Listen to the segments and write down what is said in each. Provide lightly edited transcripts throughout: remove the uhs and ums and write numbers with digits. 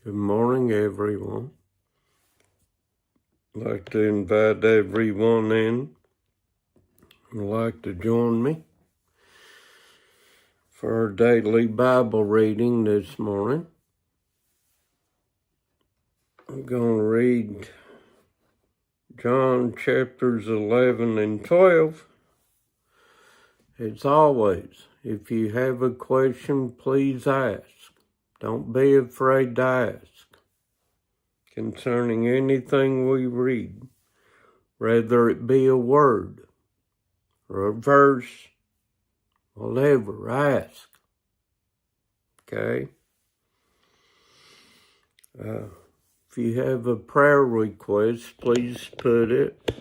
Good morning, everyone. I'd like to invite everyone in who'd like to join me for our daily Bible reading this morning. I'm going to read John chapters 11 and 12. As always, if you have a question, please ask. Don't be afraid to ask concerning anything we read, whether it be a word or a verse, whatever, ask. Okay? If you have a prayer request, please put it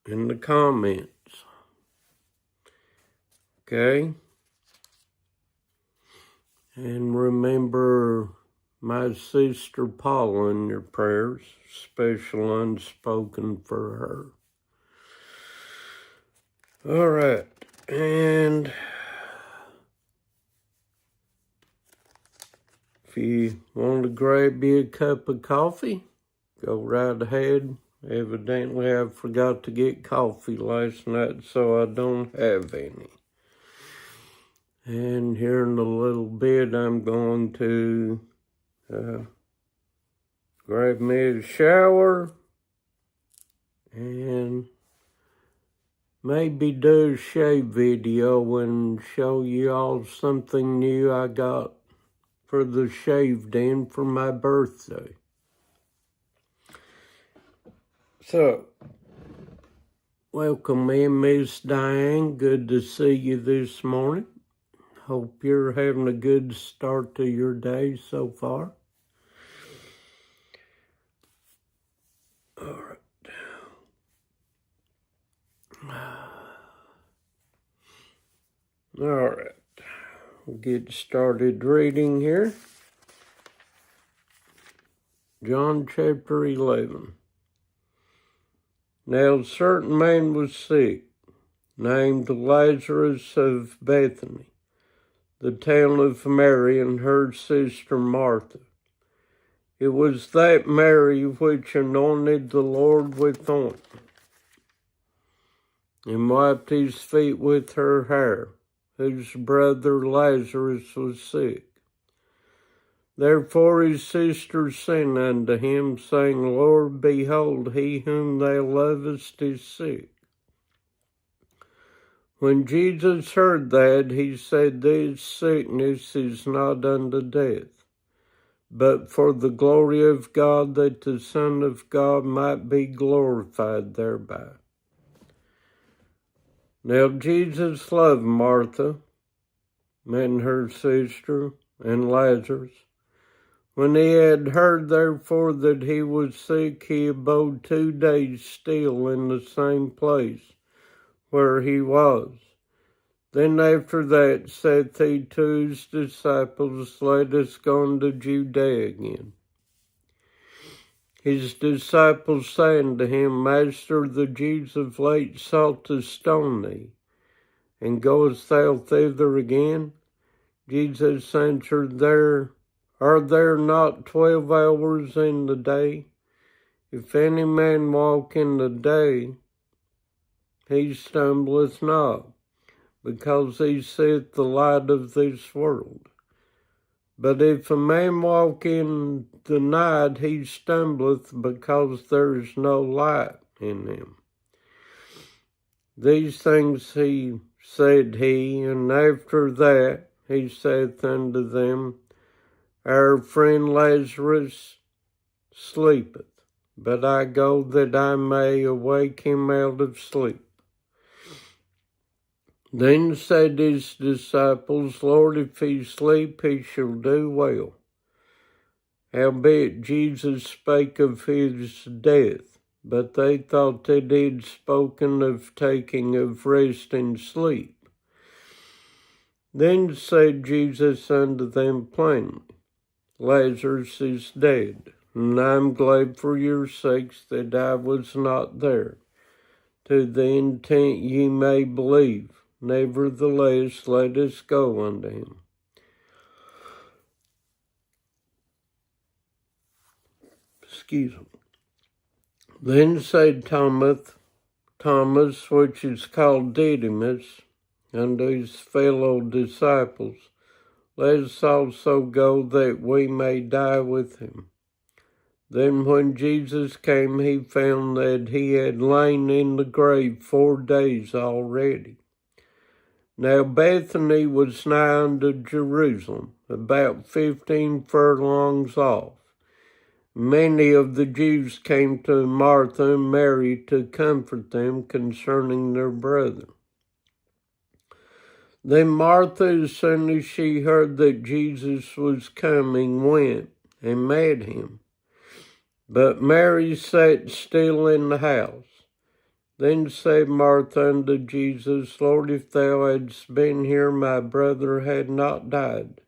in the comments. Okay? And remember my sister Paula in your prayers, special unspoken for her. All right, and if you want to grab you a cup of coffee, go right ahead. Evidently, I forgot to get coffee last night, so I don't have any. And here in a little bit, I'm going to grab me a shower and maybe do a shave video and show you all something new I got for the shaved in for my birthday. So, welcome in, Miss Diane. Good to see you this morning. Hope you're having a good start to your day so far. All right. All right. We'll get started reading here. John chapter 11. Now a certain man was sick, named Lazarus of Bethany, the town of Mary and her sister Martha. It was that Mary which anointed the Lord with ointment, and wiped his feet with her hair, whose brother Lazarus was sick. Therefore his sister sent unto him, saying, Lord, behold, he whom thou lovest is sick. When Jesus heard that, he said, This sickness is not unto death, but for the glory of God, that the Son of God might be glorified thereby. Now Jesus loved Martha, and her sister, and Lazarus. When he had heard, therefore, that he was sick, he abode 2 days still in the same place where he was. Then after that saith he to his disciples, Let us go into Judea again. His disciples say unto him, Master, the Jews of late sought to stone thee, and goest thou thither again? Jesus answered, Are there not 12 hours in the day? If any man walk in the day, he stumbleth not, because he seeth the light of this world. But if a man walk in the night, he stumbleth, because there is no light in him. These things said he, and after that he saith unto them, Our friend Lazarus sleepeth, but I go that I may awake him out of sleep. Then said his disciples, Lord, if he sleep, he shall do well. Howbeit Jesus spake of his death, but they thought that he had spoken of taking of rest and sleep. Then said Jesus unto them plainly, Lazarus is dead, and I am glad for your sakes that I was not there, to the intent ye may believe. Nevertheless, let us go unto him. excuse me. Then said Thomas, which is called Didymus, unto his fellow disciples, let us also go that we may die with him. Then when Jesus came, he found that he had lain in the grave 4 days already. Now Bethany was nigh unto Jerusalem, about 15 furlongs off. Many of the Jews came to Martha and Mary to comfort them concerning their brother. Then Martha, as soon as she heard that Jesus was coming, went and met him. But Mary sat still in the house. Then said Martha unto Jesus, Lord, if thou hadst been here, my brother had not died.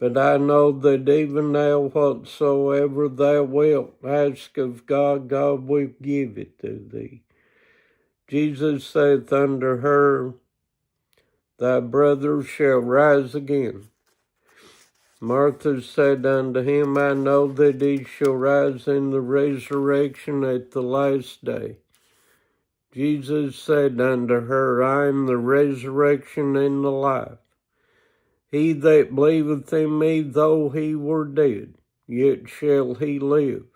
But I know that even now whatsoever thou wilt ask of God, God will give it to thee. Jesus saith unto her, Thy brother shall rise again. Martha said unto him, I know that he shall rise in the resurrection at the last day. Jesus said unto her, I am the resurrection and the life. He that believeth in me, though he were dead, yet shall he live.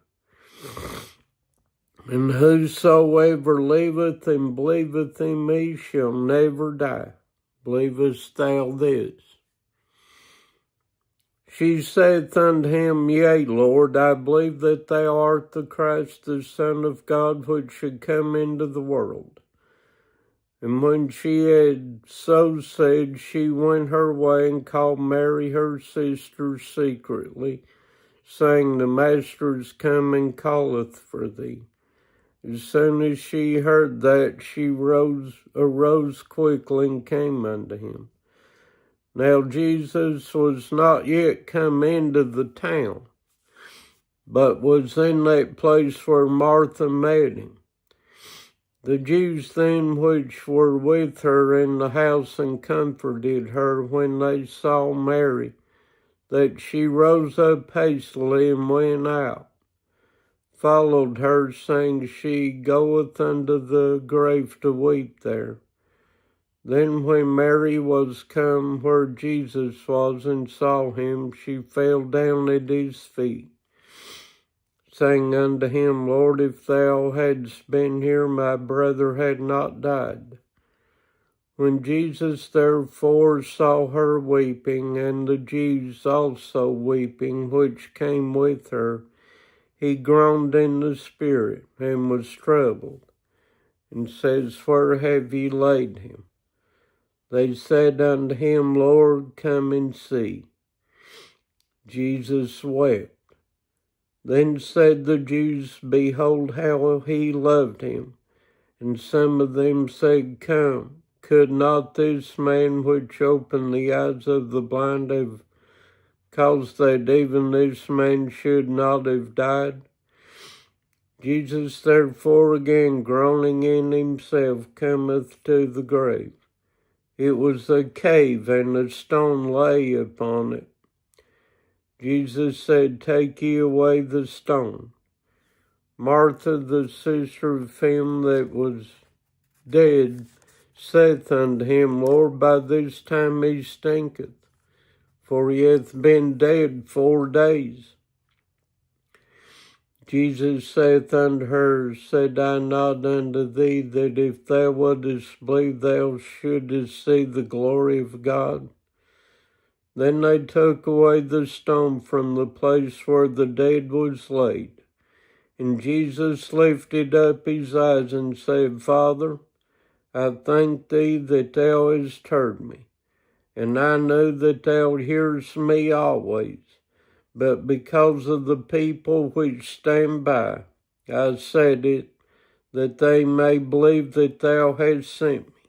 And whosoever liveth and believeth in me shall never die. Believest thou this? She saith unto him, Yea, Lord, I believe that thou art the Christ, the Son of God, which should come into the world. And when she had so said, she went her way and called Mary her sister secretly, saying, The Master is come and calleth for thee. As soon as she heard that, she arose quickly and came unto him. Now Jesus was not yet come into the town, but was in that place where Martha met him. The Jews then which were with her in the house and comforted her when they saw Mary, that she rose up hastily and went out, followed her, saying, She goeth unto the grave to weep there. Then when Mary was come where Jesus was and saw him, she fell down at his feet, saying unto him, Lord, if thou hadst been here, my brother had not died. When Jesus therefore saw her weeping, and the Jews also weeping, which came with her, he groaned in the spirit, and was troubled, and says, Where have ye laid him? They said unto him, Lord, come and see. Jesus wept. Then said the Jews, Behold how he loved him. And some of them said, Come, could not this man which opened the eyes of the blind have caused that even this man should not have died? Jesus therefore again groaning in himself cometh to the grave. It was a cave, and a stone lay upon it. Jesus said, Take ye away the stone. Martha, the sister of him that was dead, saith unto him, Lord, by this time he stinketh, for he hath been dead 4 days. Jesus saith unto her, Said I not unto thee that if thou wouldest believe, thou shouldest see the glory of God? Then they took away the stone from the place where the dead was laid. And Jesus lifted up his eyes and said, Father, I thank thee that thou hast heard me, and I know that thou hearest me always. But because of the people which stand by, I said it, that they may believe that thou hast sent me.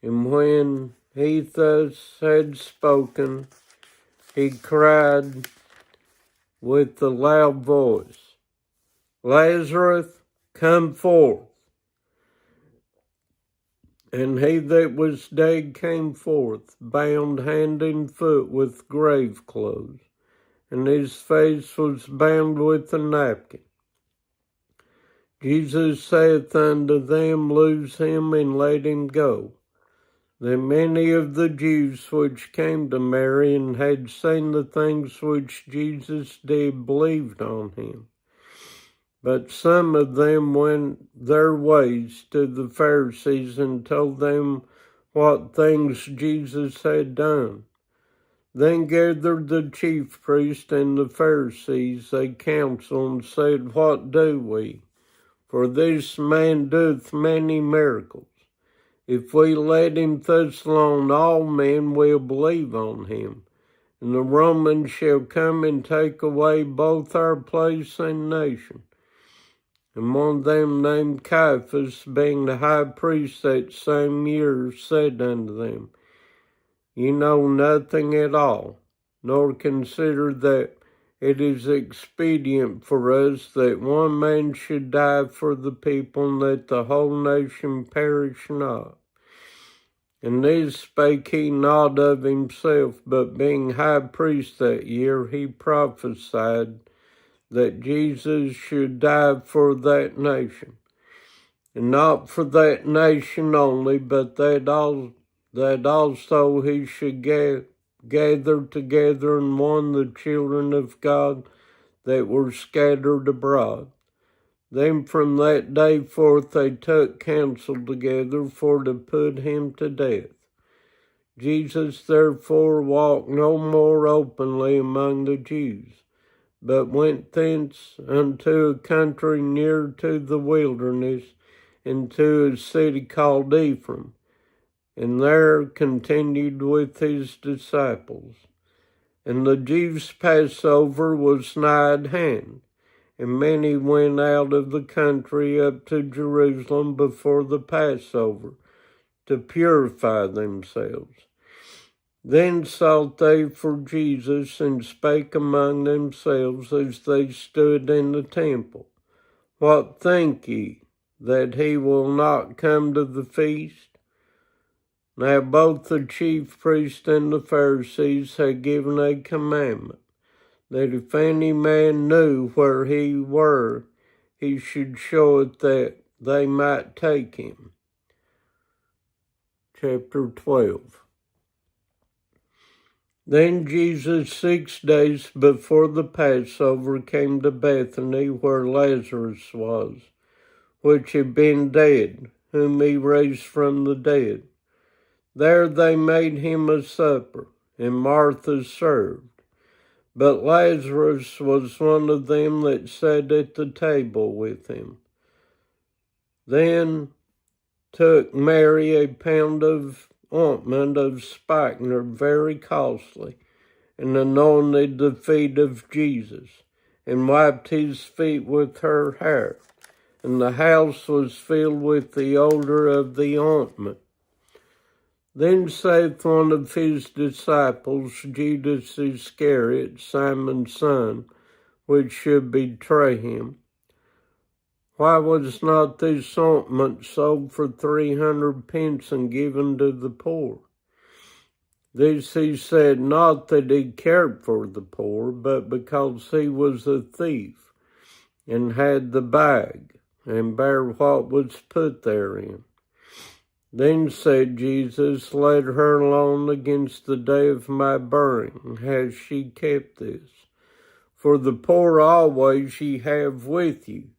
And when he thus had spoken, he cried with a loud voice, Lazarus, come forth. And he that was dead came forth, bound hand and foot with grave clothes, and his face was bound with a napkin. Jesus saith unto them, Loose him, and let him go. Then many of the Jews which came to Mary and had seen the things which Jesus did believed on him. But some of them went their ways to the Pharisees and told them what things Jesus had done. Then gathered the chief priests and the Pharisees a council and said, What do we? For this man doeth many miracles. If we let him thus alone, all men will believe on him. And the Romans shall come and take away both our place and nation. And one of them named Caiaphas, being the high priest that same year, said unto them, Ye know nothing at all, nor consider that it is expedient for us that one man should die for the people, and that the whole nation perish not. And this spake he not of himself, but being high priest that year, he prophesied that Jesus should die for that nation. And not for that nation only, but that also he should gather together in one the children of God that were scattered abroad. Then from that day forth they took counsel together for to put him to death. Jesus therefore walked no more openly among the Jews, but went thence unto a country near to the wilderness, into a city called Ephraim, and there continued with his disciples. And the Jews' Passover was nigh at hand, and many went out of the country up to Jerusalem before the Passover, to purify themselves. Then sought they for Jesus, and spake among themselves as they stood in the temple, What think ye, that he will not come to the feast? Now both the chief priests and the Pharisees had given a commandment, that if any man knew where he were, he should show it, that they might take him. Chapter 12. Then Jesus 6 days before the Passover came to Bethany, where Lazarus was, which had been dead, whom he raised from the dead. There they made him a supper, and Martha served. But Lazarus was one of them that sat at the table with him. Then took Mary a pound of ointment of spikenard, very costly, and anointed the feet of Jesus, and wiped his feet with her hair. And the house was filled with the odor of the ointment. Then saith one of his disciples, Judas Iscariot, Simon's son, which should betray him, Why was not this ointment sold for 300 pence and given to the poor? This he said, not that he cared for the poor, but because he was a thief, and had the bag, and bare what was put therein. Then said Jesus, Let her alone against the day of my burying, has she kept this? For the poor always ye have with you,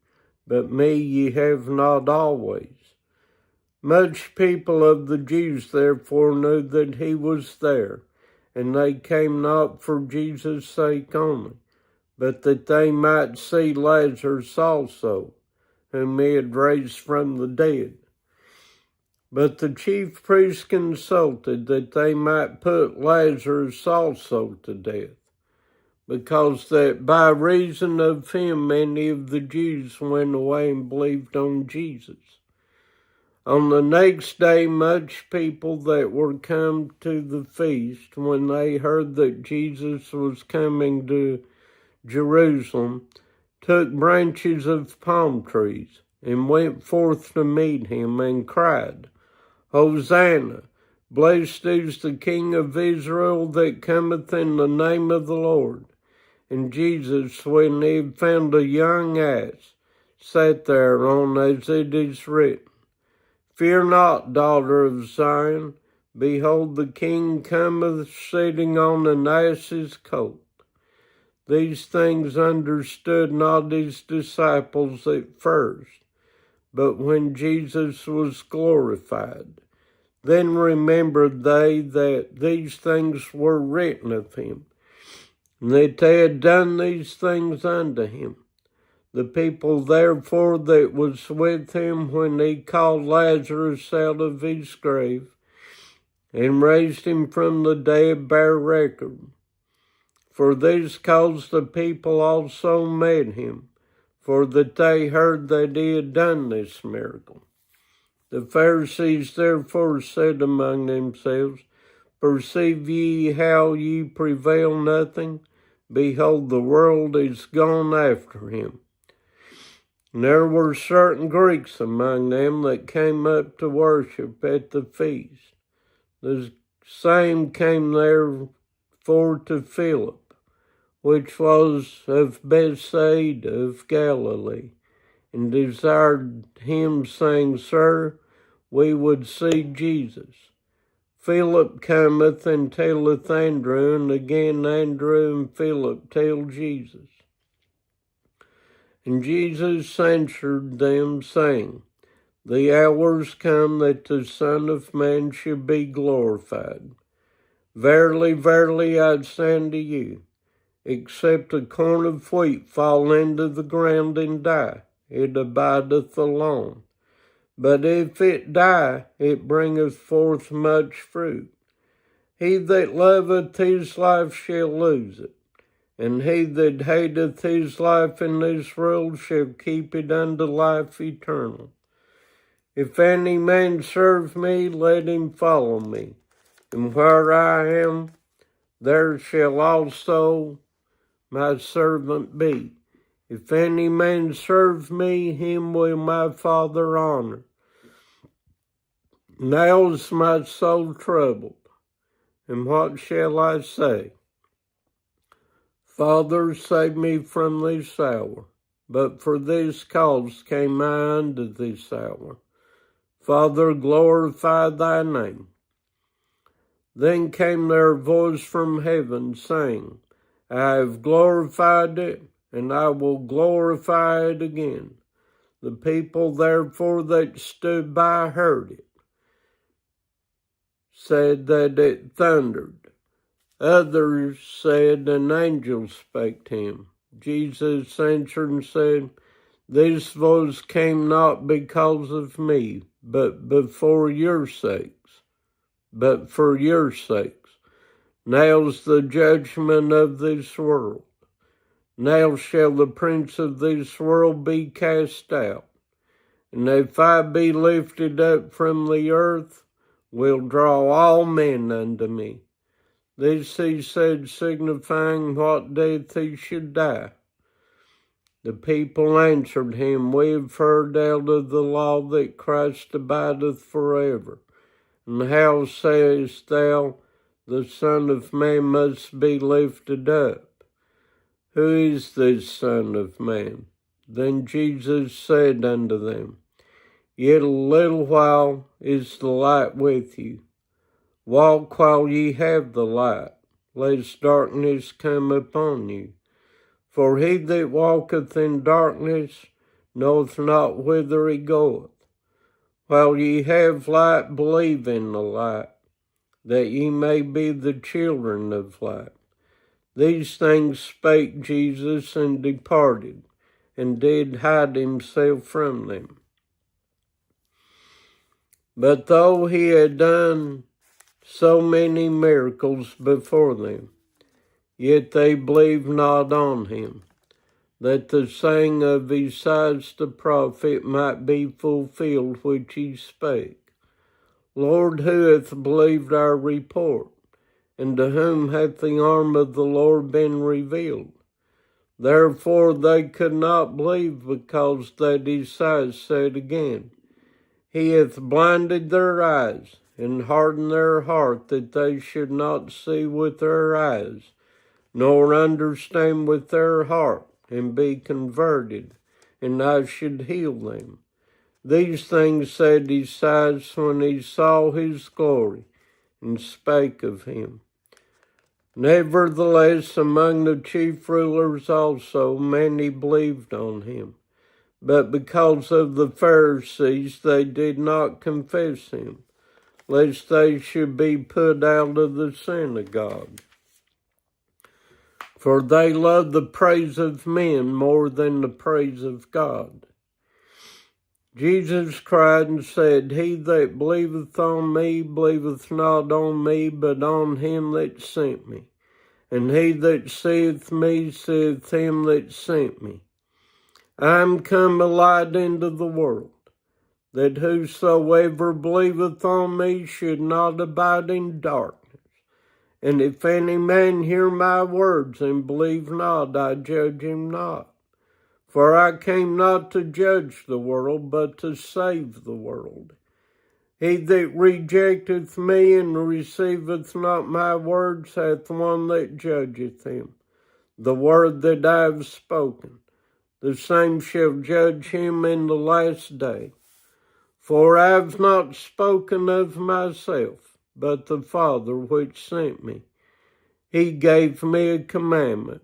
but me ye have not always. Much people of the Jews therefore knew that he was there, and they came not for Jesus' sake only, but that they might see Lazarus also, whom he had raised from the dead. But the chief priests consulted that they might put Lazarus also to death, because that by reason of him many of the Jews went away and believed on Jesus. On the next day much people that were come to the feast, when they heard that Jesus was coming to Jerusalem, took branches of palm trees, and went forth to meet him, and cried, Hosanna! Blessed is the King of Israel that cometh in the name of the Lord. And Jesus, when he had found a young ass, sat thereon, as it is written, Fear not, daughter of Zion, behold, the King cometh sitting on an ass's coat. These things understood not his disciples at first, but when Jesus was glorified, then remembered they that these things were written of him, and that they had done these things unto him. The people therefore that was with him when he called Lazarus out of his grave, and raised him from the dead, bear record. For this cause the people also met him, for that they heard that he had done this miracle. The Pharisees therefore said among themselves, Perceive ye how ye prevail nothing? Behold, the world is gone after him. And there were certain Greeks among them that came up to worship at the feast. The same came therefore to Philip, which was of Bethsaida of Galilee, and desired him, saying, Sir, we would see Jesus. Philip cometh and telleth Andrew, and again Andrew and Philip tell Jesus. And Jesus answered them, saying, The hour is come that the Son of Man should be glorified. Verily, verily, I say unto you, except a corn of wheat fall into the ground and die, it abideth alone. But if it die, it bringeth forth much fruit. He that loveth his life shall lose it, and he that hateth his life in this world shall keep it unto life eternal. If any man serve me, let him follow me. And where I am, there shall also my servant be. If any man serve me, him will my Father honor. Now is my soul troubled, and what shall I say? Father, save me from this hour. But for this cause came I unto this hour. Father, glorify thy name. Then came there a voice from heaven, saying, I have glorified it, and I will glorify it again. The people therefore that stood by heard it, said that it thundered. Others said, An angel spake to him. Jesus answered and said, This voice came not because of me, but for your sakes. Now's the judgment of this world. Now shall the prince of this world be cast out. And if I be lifted up from the earth, will draw all men unto me. This he said, signifying what death he should die. The people answered him, We have heard out of the law that Christ abideth forever. And how sayest thou, the Son of Man must be lifted up? Who is this Son of Man? Then Jesus said unto them, Yet a little while is the light with you. Walk while ye have the light, lest darkness come upon you. For he that walketh in darkness knoweth not whither he goeth. While ye have light, believe in the light, that ye may be the children of light. These things spake Jesus, and departed, and did hide himself from them. But though he had done so many miracles before them, yet they believed not on him, that the saying of Isaiah the prophet might be fulfilled, which he spake. Lord, who hath believed our report? And to whom hath the arm of the Lord been revealed? Therefore they could not believe, because that Isaiah said again, He hath blinded their eyes, and hardened their heart, that they should not see with their eyes, nor understand with their heart, and be converted, and I should heal them. These things said Esaias when he saw his glory, and spake of him. Nevertheless, among the chief rulers also many believed on him. But because of the Pharisees, they did not confess him, lest they should be put out of the synagogue. For they love the praise of men more than the praise of God. Jesus cried and said, He that believeth on me believeth not on me, but on him that sent me. And he that seeth me seeth him that sent me. I am come a light into the world, that whosoever believeth on me should not abide in darkness. And if any man hear my words and believe not, I judge him not. For I came not to judge the world, but to save the world. He that rejecteth me and receiveth not my words hath one that judgeth him. The word that I have spoken, the same shall judge him in the last day. For I have not spoken of myself, but the Father which sent me. He gave me a commandment,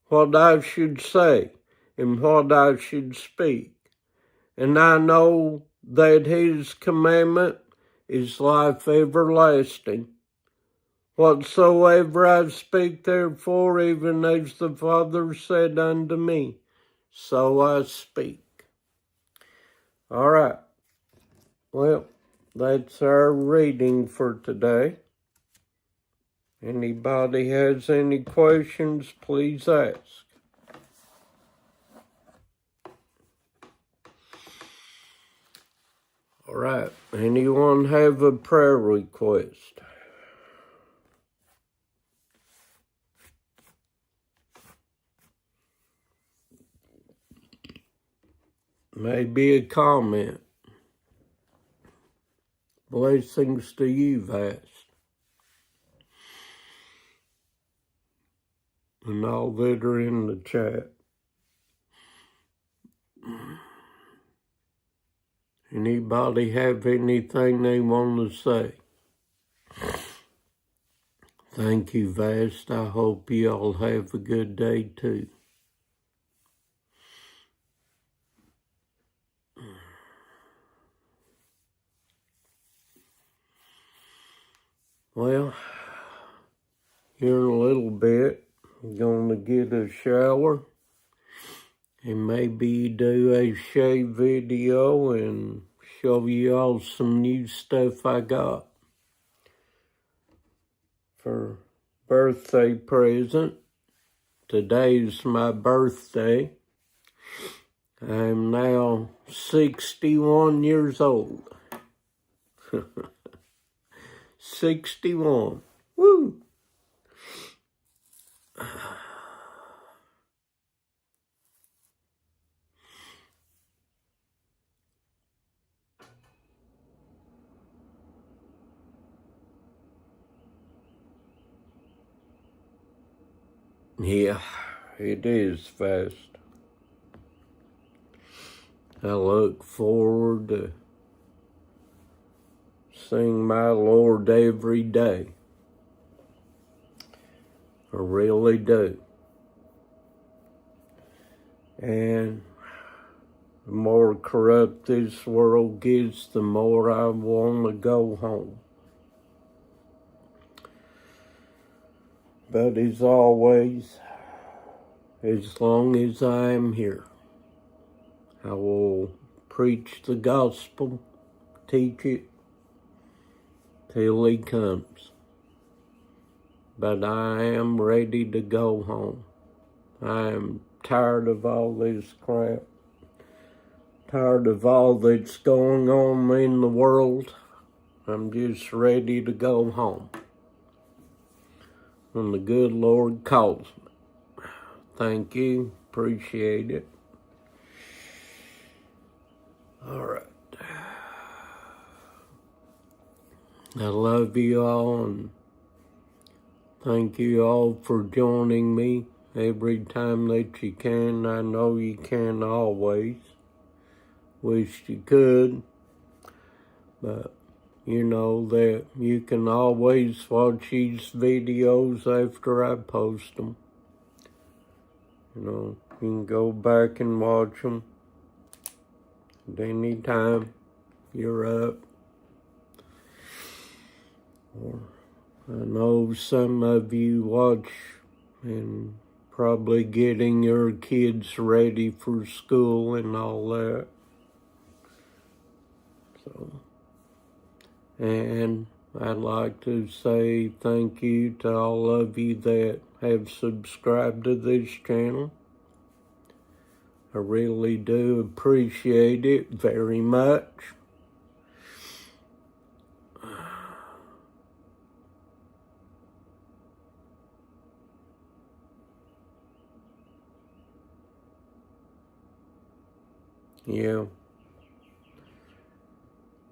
what I should say and what I should speak. And I know that his commandment is life everlasting. Whatsoever I speak therefore, even as the Father said unto me, so I speak. All right. Well, that's our reading for today. Anybody has any questions, please ask. All right. Anyone have a prayer request? Maybe a comment. Blessings to you, Vast. And all that are in the chat. Anybody have anything they want to say? Thank you, Vast. I hope you all have a good day, too. Well, here in a little bit, I'm going to get a shower and maybe do a shave video and show you all some new stuff I got for birthday present. Today's my birthday. I'm now 61 years old. 61. Woo! Yeah, it is fast. I look forward to seeing my Lord every day. I really do. And the more corrupt this world gets, the more I want to go home. But as always, as long as I am here, I will preach the gospel, teach it, till he comes. But I am ready to go home. I am tired of all this crap. Tired of all that's going on in the world. I'm just ready to go home when the good Lord calls me. Thank you. Appreciate it. All right. I love you all, and Thank you all for joining me every time that you can. I know you can't always. Wish you could. But you know that you can always watch these videos after I post them. You know, you can go back and watch them at any time you're up. Or I know some of you watch and probably getting your kids ready for school and all that. So, and I'd like to say thank you to all of you that have subscribed to this channel. I really do appreciate it very much. Yeah.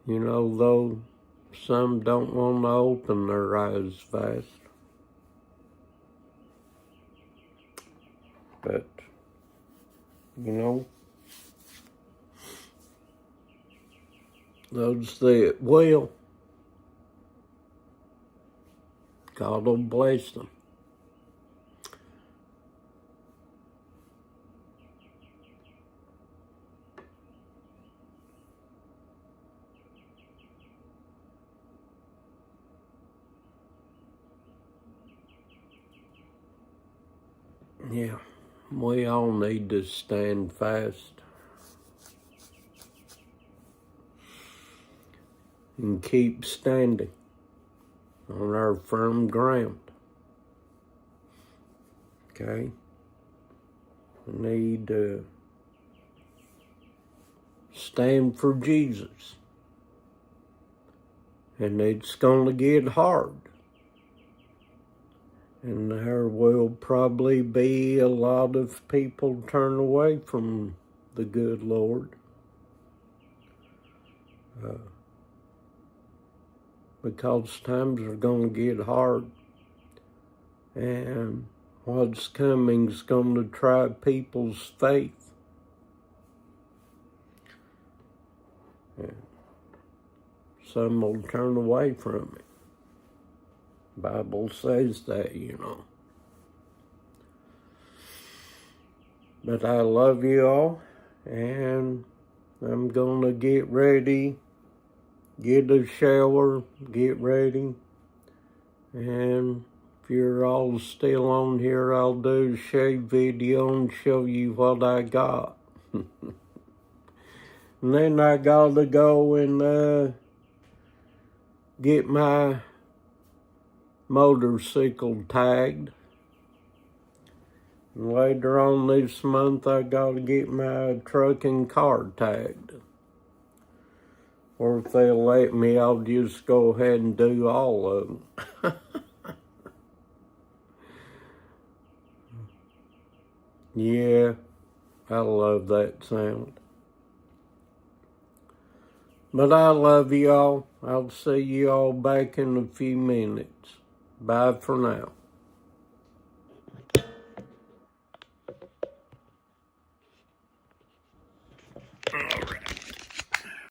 You know, though, some don't want to open their eyes fast. But, you know, those that will, God will bless them. Yeah, we all need to stand fast and keep standing on our firm ground. Okay? We need to stand for Jesus. And it's going to get hard. And there will probably be a lot of people turn away from the good Lord. Because times are going to get hard. And what's coming is going to try people's faith. And some will turn away from it. Bible says that, you know. But I love you all, and I'm gonna get ready, get a shower, get ready, and if you're all still on here, I'll do a shave video and show you what I got. And then I gotta go and get my motorcycle tagged. And later on this month, I gotta get my truck and car tagged. Or if they'll let me, I'll just go ahead and do all of them. Yeah, I love that sound. But I love y'all. I'll see you all back in a few minutes. Bye for now.